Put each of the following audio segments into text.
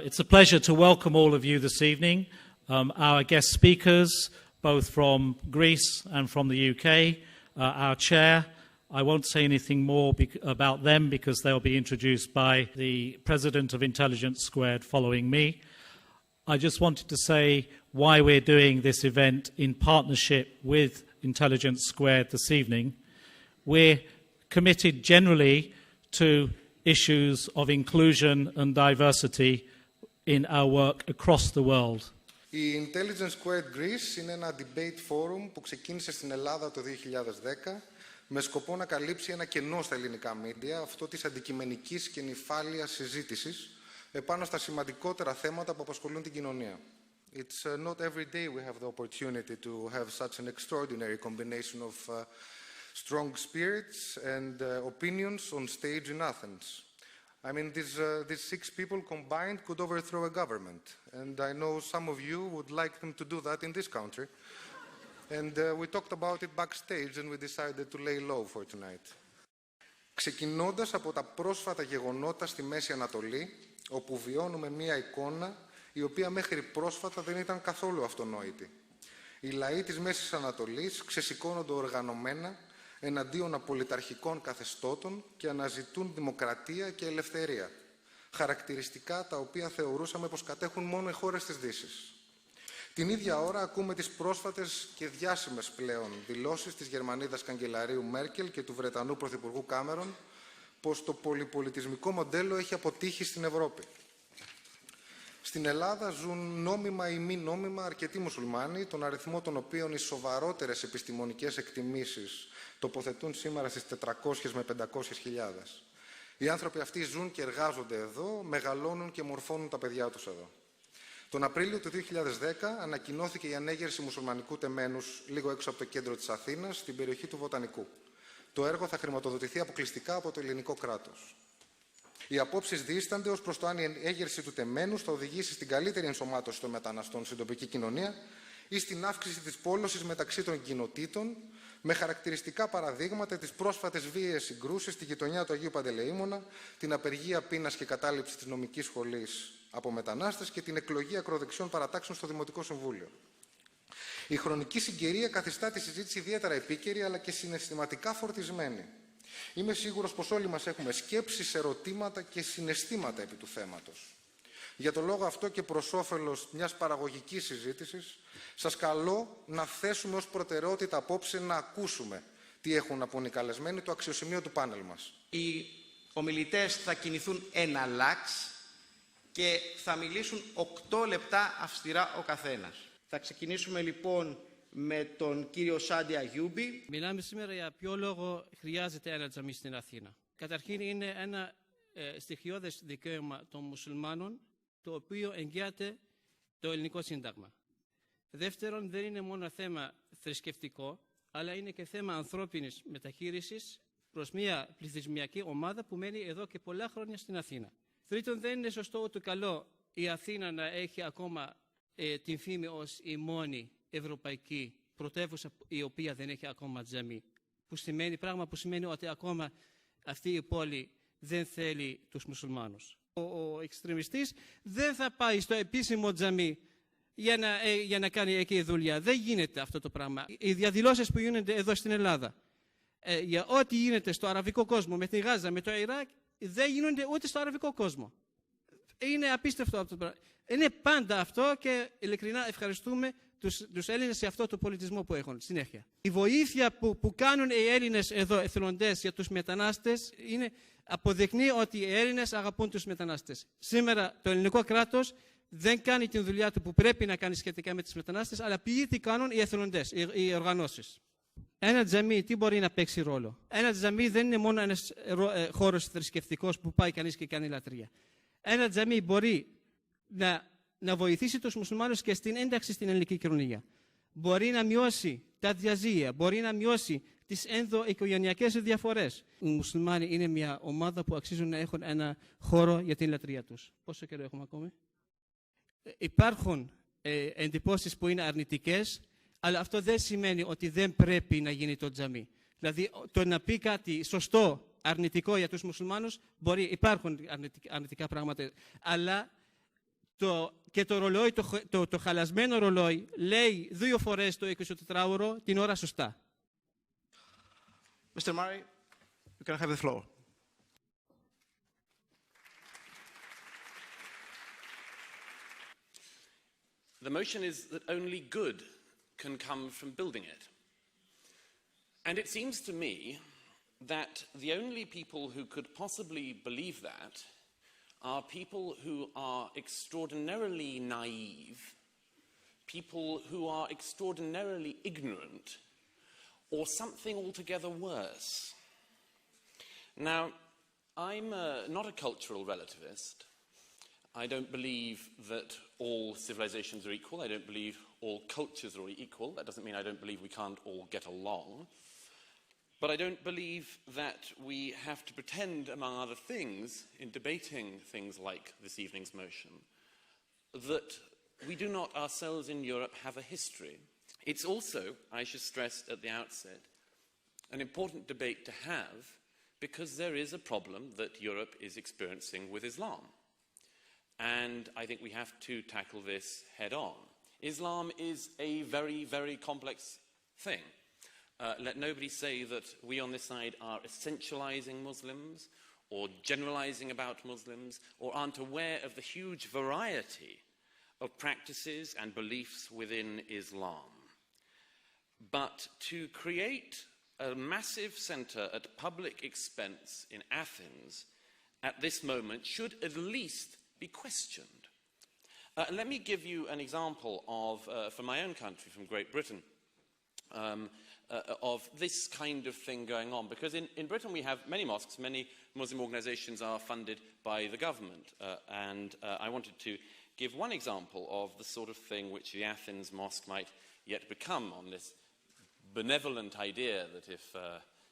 It's a pleasure to welcome all of you this evening. Our guest speakers, both from Greece and from the UK, our chair. I won't say anything more about them because they'll be introduced by the President of Intelligence Squared following me. I just wanted to say why we're doing this event in partnership with Intelligence Squared this evening. We're committed generally to issues of inclusion and diversity in our work across the world. Η Intelligence Squared Greece είναι ένα debate forum που ξεκίνησε στην Ελλάδα το 2010 με σκοπό να καλύψει ένα κενό στα ελληνικά μίντια, αυτό της αντικειμενικής και νηφάλιας συζήτησης επάνω στα σημαντικότερα θέματα που απασχολούν την κοινωνία. It's not every day we have the opportunity to have such an extraordinary combination of strong spirits and opinions on stage in Athens. I mean, these six people combined could overthrow a government. And I know some of you would like them to do that in this country. And we talked about it backstage and we decided to lay low for tonight. Ξεκινώντας από τα πρόσφατα γεγονότα στη Μέση Ανατολή, όπου βιώνουμε μία εικόνα η οποία μέχρι πρόσφατα δεν ήταν καθόλου αυτονόητη. Οι λαοί της Μέσης Ανατολής ξεσηκώνονται οργανωμένα εναντίον απολυταρχικών καθεστώτων και αναζητούν δημοκρατία και ελευθερία. Χαρακτηριστικά τα οποία θεωρούσαμε πως κατέχουν μόνο οι χώρες της Δύσης. Την ίδια ώρα ακούμε τις πρόσφατες και διάσημες πλέον δηλώσεις της Γερμανίδας καγκελαρίου Μέρκελ και του Βρετανού Πρωθυπουργού Κάμερον πως το πολυπολιτισμικό μοντέλο έχει αποτύχει στην Ευρώπη. Στην Ελλάδα ζουν νόμιμα ή μη νόμιμα αρκετοί μουσουλμάνοι, τον αριθμό των οποίων οι σοβαρότερες επιστημονικές εκτιμήσεις τοποθετούν σήμερα στις 400 με 500 χιλιάδες. Οι άνθρωποι αυτοί ζουν και εργάζονται εδώ, μεγαλώνουν και μορφώνουν τα παιδιά τους εδώ. Τον Απρίλιο του 2010 ανακοινώθηκε η ανέγερση μουσουλμανικού τεμένους λίγο έξω από το κέντρο της Αθήνας, στην περιοχή του Βοτανικού. Το έργο θα χρηματοδοτηθεί αποκλειστικά από το ελληνικό κράτος. Οι απόψεις δίστανται ως προς το αν η ανέγερση του τεμένους θα οδηγήσει στην καλύτερη ενσωμάτωση των μεταναστών στην τοπική κοινωνία ή στην αύξηση της πόλωσης μεταξύ των κοινοτήτων, με χαρακτηριστικά παραδείγματα τις πρόσφατες βίαιες συγκρούσεις στη γειτονιά του Αγίου Παντελεήμωνα, την απεργία πείνας και κατάληψη της νομικής σχολής από μετανάστες και την εκλογή ακροδεξιών παρατάξεων στο Δημοτικό Συμβούλιο. Η χρονική συγκαιρία καθιστά τη συζήτηση ιδιαίτερα επίκαιρη αλλά και συναισθηματικά φορτισμένη. Είμαι σίγουρος πως όλοι μας έχουμε σκέψεις, ερωτήματα και συναισθήματα επί του θέματος. Για τον λόγο αυτό και προς όφελος μιας παραγωγικής συζήτησης, σας καλώ να θέσουμε ως προτεραιότητα απόψε να ακούσουμε τι έχουν να πούν οι καλεσμένοι, το αξιοσημείο του πάνελ μας. Οι ομιλητές θα κινηθούν ένα λάξ και θα μιλήσουν 8 λεπτά αυστηρά ο καθένας. Θα ξεκινήσουμε λοιπόν με τον κύριο Σάντι Αγιούμπη. Μιλάμε σήμερα για ποιο λόγο χρειάζεται ένα τζαμί στην Αθήνα. Καταρχήν είναι ένα στοιχειώδες δικαίωμα των μουσουλμάνων, το οποίο εγγυάται το ελληνικό σύνταγμα. Δεύτερον, δεν είναι μόνο θέμα θρησκευτικό, αλλά είναι και θέμα ανθρώπινης μεταχείρισης προς μια πληθυσμιακή ομάδα που μένει εδώ και πολλά χρόνια στην Αθήνα. Τρίτον, δεν είναι σωστό ούτε καλό η Αθήνα να έχει ακόμα την φήμη ως η μόνη ευρωπαϊκή πρωτεύουσα η οποία δεν έχει ακόμα τζαμί. Πράγμα που σημαίνει ότι ακόμα αυτή η πόλη δεν θέλει τους μουσουλμάνους. Ο εξτρεμιστής δεν θα πάει στο επίσημο τζαμί για να κάνει εκεί δουλειά. Δεν γίνεται αυτό το πράγμα. Οι διαδηλώσεις που γίνονται εδώ στην Ελλάδα για ό,τι γίνεται στο αραβικό κόσμο, με τη Γάζα, με το Ιράκ, δεν γίνονται ούτε στο αραβικό κόσμο. Είναι απίστευτο αυτό το πράγμα. Είναι πάντα αυτό και ειλικρινά ευχαριστούμε τους Έλληνες σε αυτό το πολιτισμό που έχουν συνέχεια. Η βοήθεια που κάνουν οι Έλληνες εδώ εθελοντές για τους μετανάστες αποδεικνύει ότι οι Έλληνες αγαπούν τους μετανάστες. Σήμερα το ελληνικό κράτος δεν κάνει την δουλειά του που πρέπει να κάνει σχετικά με τις μετανάστες, αλλά ποιοι τι κάνουν οι εθελοντές, οι οργανώσεις. Ένα τζαμί τι μπορεί να παίξει ρόλο? Ένα τζαμί δεν είναι μόνο ένας χώρος θρησκευτικός που πάει κανείς και κάνει λατρεία. Ένα τζαμί μπορεί να βοηθήσει τους μουσουλμάνους και στην ένταξη στην ελληνική κοινωνία. Μπορεί να μειώσει τα διαζύγια, μπορεί να μειώσει τις ενδοοικογενειακές διαφορές. Οι μουσουλμάνοι είναι μια ομάδα που αξίζουν να έχουν ένα χώρο για την λατρεία τους. Πόσο καιρό έχουμε ακόμη? Υπάρχουν εντυπώσεις που είναι αρνητικές, αλλά αυτό δεν σημαίνει ότι δεν πρέπει να γίνει το τζαμί. Δηλαδή, το να πει κάτι σωστό, αρνητικό για τους μουσουλμάνους, υπάρχουν αρνητικά πράγματα, αλλά Και το ρολόι, το χαλασμένο ρολόι λέει 2 φορές το 24ωρο την ώρα σωστά. Mr. Murray, you can have the floor. The motion is that only good can come from building it. And it seems to me that the only people who could possibly believe that are people who are extraordinarily naive, people who are extraordinarily ignorant, or something altogether worse. Now, I'm not a cultural relativist. I don't believe that all civilizations are equal. I don't believe all cultures are equal. That doesn't mean I don't believe we can't all get along. But I don't believe that we have to pretend, among other things, in debating things like this evening's motion, that we do not ourselves in Europe have a history. It's also, I should stress at the outset, an important debate to have because there is a problem that Europe is experiencing with Islam. And I think we have to tackle this head on. Islam is a very, very complex thing. Let nobody say that we on this side are essentializing Muslims or generalizing about Muslims or aren't aware of the huge variety of practices and beliefs within Islam. But to create a massive centre at public expense in Athens at this moment should at least be questioned. Let me give you an example of, from my own country, from Great Britain, of this kind of thing going on. Because in Britain we have many mosques, many Muslim organisations are funded by the government. I wanted to give one example of the sort of thing which the Athens mosque might yet become, on this benevolent idea that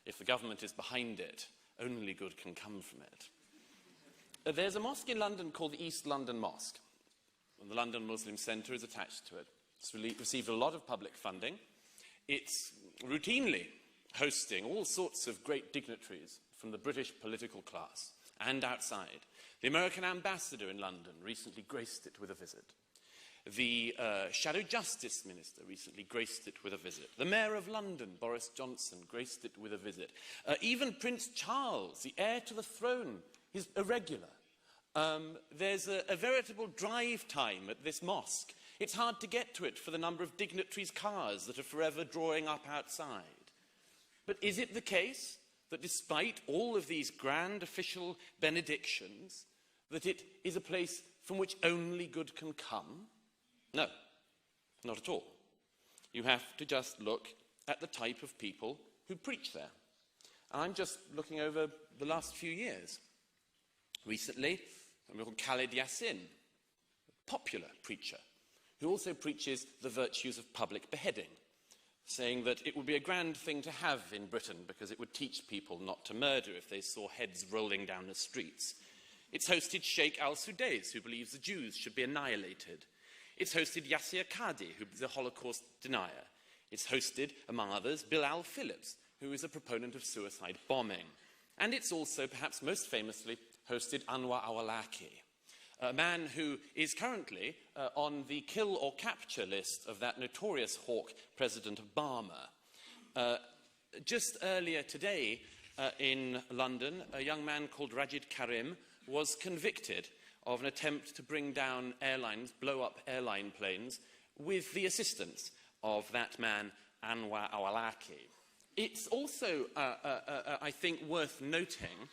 if the government is behind it, only good can come from it. There's a mosque in London called the East London Mosque. And the London Muslim Centre is attached to it. It's received a lot of public funding. It's routinely hosting all sorts of great dignitaries from the British political class and outside. The American ambassador in London recently graced it with a visit. The Shadow Justice Minister recently graced it with a visit. The Mayor of London, Boris Johnson, graced it with a visit. Even Prince Charles, the heir to the throne, is irregular. There's a veritable drive time at this mosque. It's hard to get to it for the number of dignitaries' cars that are forever drawing up outside. But is it the case that despite all of these grand official benedictions, that it is a place from which only good can come? No, not at all. You have to just look at the type of people who preach there. And I'm just looking over the last few years. Recently, called Khaled Yassin, a popular preacher, who also preaches the virtues of public beheading, saying that it would be a grand thing to have in Britain because it would teach people not to murder if they saw heads rolling down the streets. It's hosted Sheikh al-Sudais, who believes the Jews should be annihilated. It's hosted Yasir Qadhi, who is a Holocaust denier. It's hosted, among others, Bilal Phillips, who is a proponent of suicide bombing. And it's also, perhaps most famously, hosted Anwar Awlaki, a man who is currently on the kill or capture list of that notorious hawk, President Obama. Just earlier today in London, a young man called Rajid Karim was convicted of an attempt to bring down airlines, blow up airline planes, with the assistance of that man, Anwar Awlaki. It's also, I think, worth noting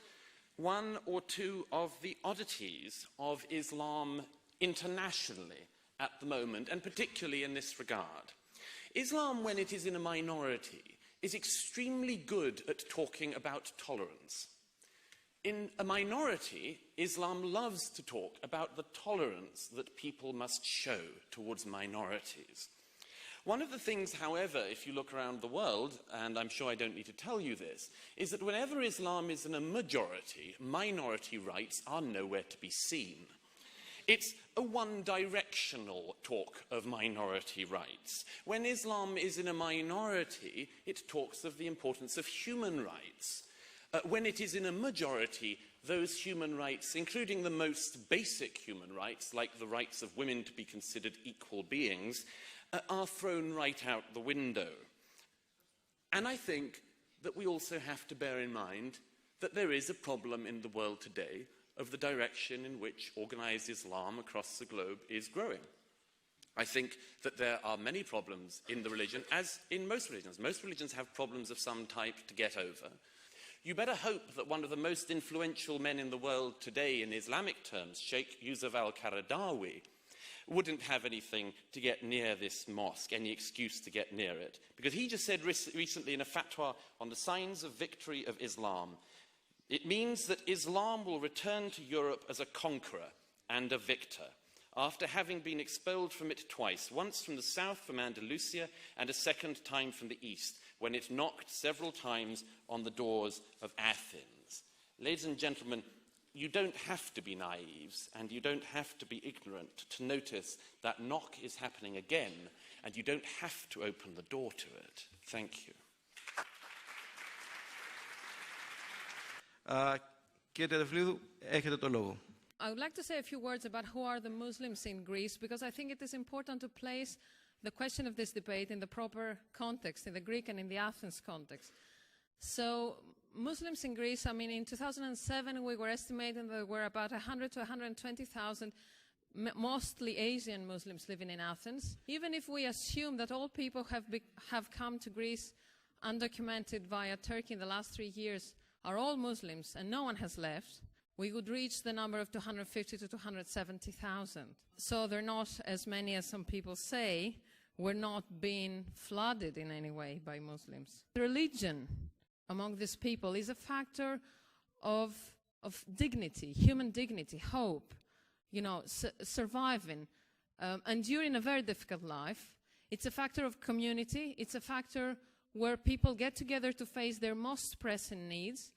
one or two of the oddities of Islam internationally at the moment, and particularly in this regard. Islam, when it is in a minority, is extremely good at talking about tolerance. In a minority, Islam loves to talk about the tolerance that people must show towards minorities. One of the things, however, if you look around the world, and I'm sure I don't need to tell you this, is that whenever Islam is in a majority, minority rights are nowhere to be seen. It's a one-directional talk of minority rights. When Islam is in a minority, it talks of the importance of human rights. When it is in a majority, those human rights, including the most basic human rights, like the rights of women to be considered equal beings, are thrown right out the window. And I think that we also have to bear in mind that there is a problem in the world today of the direction in which organised Islam across the globe is growing. I think that there are many problems in the religion, as in most religions. Most religions have problems of some type to get over. You better hope that one of the most influential men in the world today in Islamic terms, Sheikh Yusuf al-Qaradawi, wouldn't have anything to get near this mosque, any excuse to get near it. Because he just said recently in a fatwa on the signs of victory of Islam, it means that Islam will return to Europe as a conqueror and a victor, after having been expelled from it twice, once from the south from Andalusia and a second time from the east, when it knocked several times on the doors of Athens. Ladies and gentlemen, you don't have to be naive and you don't have to be ignorant to notice that knock is happening again, and you don't have to open the door to it. Thank you. Κύριε Τετεφλίδου, έχετε το λόγο. I would like to say a few words about who are the Muslims in Greece, because I think it is important to place the question of this debate in the proper context, in the Greek and in the Athens context. So, Muslims in Greece, I mean, in 2007 we were estimating there were about 100 to 120,000 mostly Asian Muslims living in Athens. Even if we assume that all people have come to Greece undocumented via Turkey in the last 3 years are all Muslims and no one has left, we would reach the number of 250 to 270,000. So they're not as many as some people say. We're not being flooded in any way by Muslims. Religion among these people is a factor of dignity, human dignity, hope, surviving, enduring a very difficult life. It's a factor of community. It's a factor where people get together to face their most pressing needs.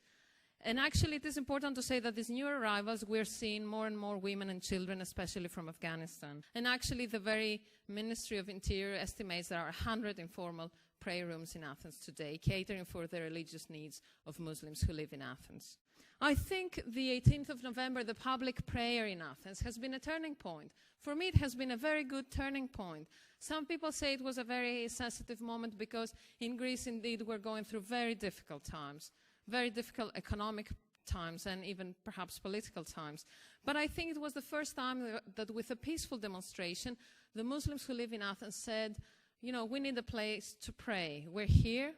And actually, it is important to say that these new arrivals, we're seeing more and more women and children, especially from Afghanistan. And actually, the very Ministry of Interior estimates there are 100 informal prayer rooms in Athens today, catering for the religious needs of Muslims who live in Athens. I think the 18th of November, the public prayer in Athens, has been a turning point. For me, it has been a very good turning point. Some people say it was a very sensitive moment because in Greece, indeed, we're going through very difficult times. Very difficult economic times and even perhaps political times. But I think it was the first time that with a peaceful demonstration, the Muslims who live in Athens said, we need a place to pray. We're here,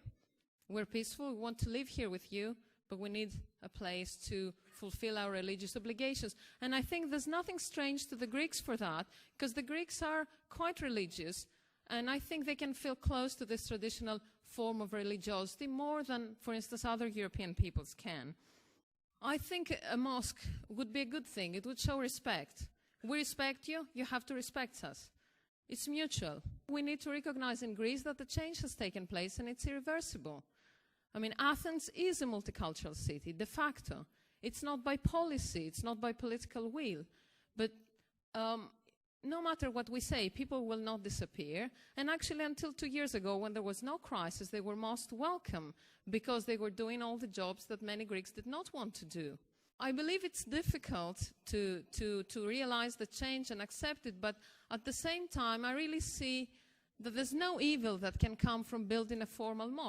we're peaceful, we want to live here with you, but we need a place to fulfill our religious obligations. And I think there's nothing strange to the Greeks for that, because the Greeks are quite religious, and I think they can feel close to this traditional form of religiosity more than, for instance, other European peoples can. I think a mosque would be a good thing. It would show respect. We respect you, you have to respect us. It's mutual. We need to recognize in Greece that the change has taken place and it's irreversible. I mean, Athens is a multicultural city, de facto. It's not by policy, it's not by political will. But no matter what we say, people will not disappear. And actually, until 2 years ago, when there was no crisis, they were most welcome because they were doing all the jobs that many Greeks did not want to do. I believe it's difficult to realize the change and accept it, but at the same time, I really see that there's no evil that can come from building a formal mosque.